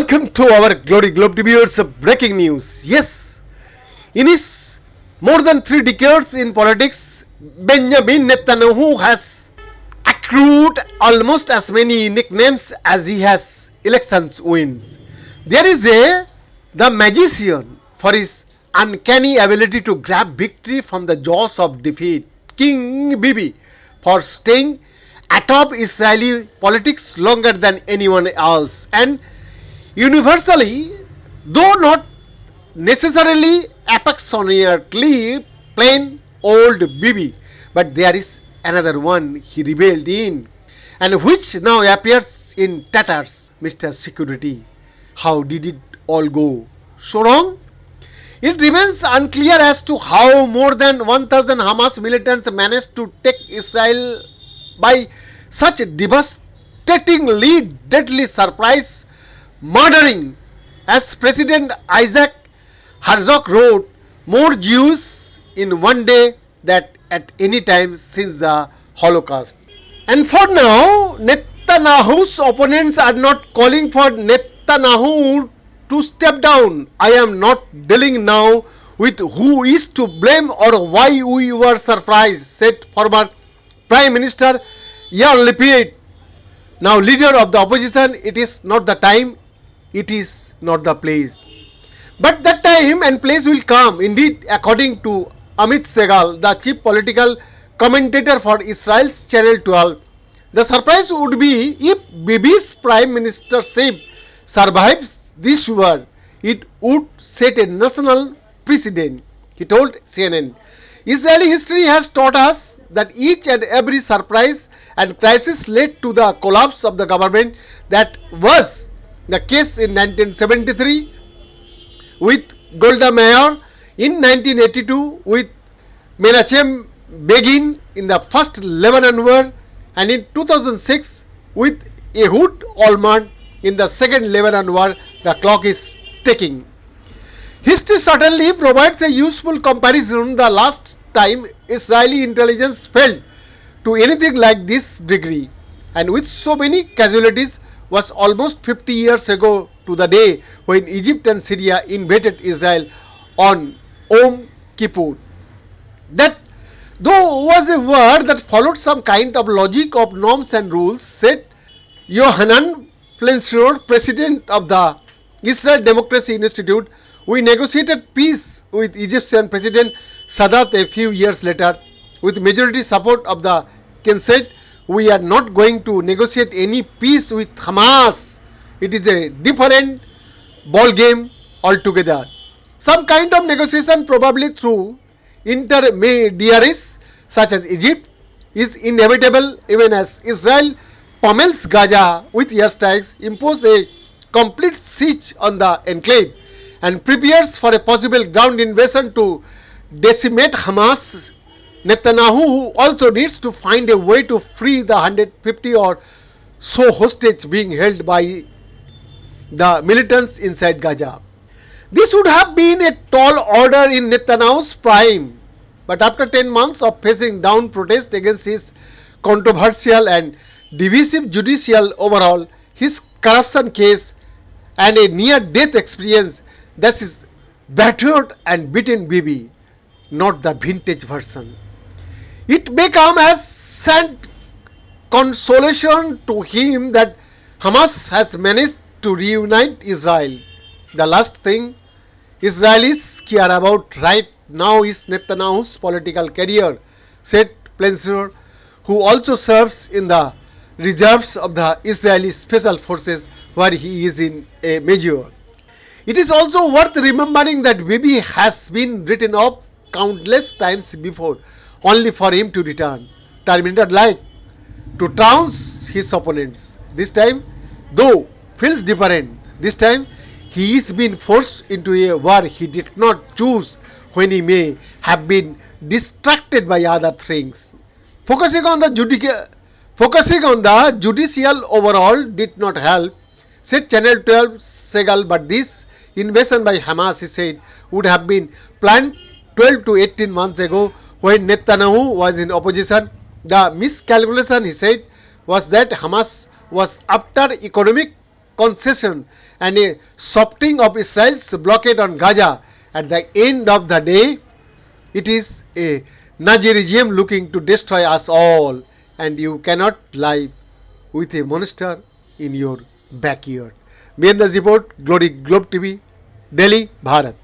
Welcome to our Glory Globe viewers of breaking news. Yes, in his more than 3 decades in politics, Benjamin Netanyahu has accrued almost as many nicknames as he has elections wins. There is the magician for his uncanny ability to grab victory from the jaws of defeat, King Bibi, for staying atop Israeli politics longer than anyone else, and universally, though not necessarily affectionately, plain old Bibi, but there is another one he rebelled in, and which now appears in tatters. Mr. Security, how did it all go so wrong? It remains unclear as to how more than 1,000 Hamas militants managed to take Israel by such devastatingly deadly surprise, murdering, as President Isaac Herzog wrote, more Jews in one day than at any time since the Holocaust. And for now, Netanyahu's opponents are not calling for Netanyahu to step down. I am not dealing now with who is to blame or why we were surprised, said former Prime Minister Yair Lapid, now leader of the opposition. It is not the time, it is not the place. But that time and place will come. Indeed, according to Amit Segal, the chief political commentator for Israel's Channel 12, the surprise would be if Bibi's prime ministership survives this war. It would set a national precedent, he told CNN. Israeli history has taught us that each and every surprise and crisis led to the collapse of the government. That was the case in 1973 with Golda Meir, in 1982 with Menachem Begin in the first Lebanon war, and in 2006 with Ehud Olmert in the second Lebanon war. The clock is ticking. History certainly provides a useful comparison. The last time Israeli intelligence failed to anything like this degree and with so many casualties was almost 50 years ago to the day when Egypt and Syria invaded Israel on Yom Kippur. That though was a war that followed some kind of logic of norms and rules, said Yohanan Plenshur, president of the Israel Democracy Institute. We negotiated peace with Egyptian President Sadat a few years later with majority support of the Knesset. We are not going to negotiate any peace with Hamas. It is a different ball game altogether. Some kind of negotiation, probably through intermediaries such as Egypt, is inevitable, even as Israel pummels Gaza with airstrikes, impose a complete siege on the enclave, and prepares for a possible ground invasion to decimate Hamas. Netanyahu also needs to find a way to free the 150 or so hostages being held by the militants inside Gaza. This would have been a tall order in Netanyahu's prime, but after 10 months of facing down protest against his controversial and divisive judicial overhaul, his corruption case, and a near-death experience, this is battered and beaten Bibi, not the vintage version. It may come as sad consolation to him that Hamas has managed to reunite Israel. The last thing Israelis care about right now is Netanyahu's political career, said Plenshur, who also serves in the reserves of the Israeli Special Forces, where he is in a major. It is also worth remembering that Bibi has been written off countless times before, only for him to return, terminated like to trounce his opponents. This time, though, feels different. This time, he is being forced into a war he did not choose, when he may have been distracted by other things. Focusing on the judicial overall did not help, said Channel 12 Segal, but this invasion by Hamas, he said, would have been planned 12 to 18 months ago when Netanyahu was in opposition. The miscalculation, he said, was that Hamas was after economic concession and a softening of Israel's blockade on Gaza. At the end of the day, it is a Nazi regime looking to destroy us all, and you cannot live with a monster in your backyard. Behind the report, Glory Globe TV, Delhi, Bharat.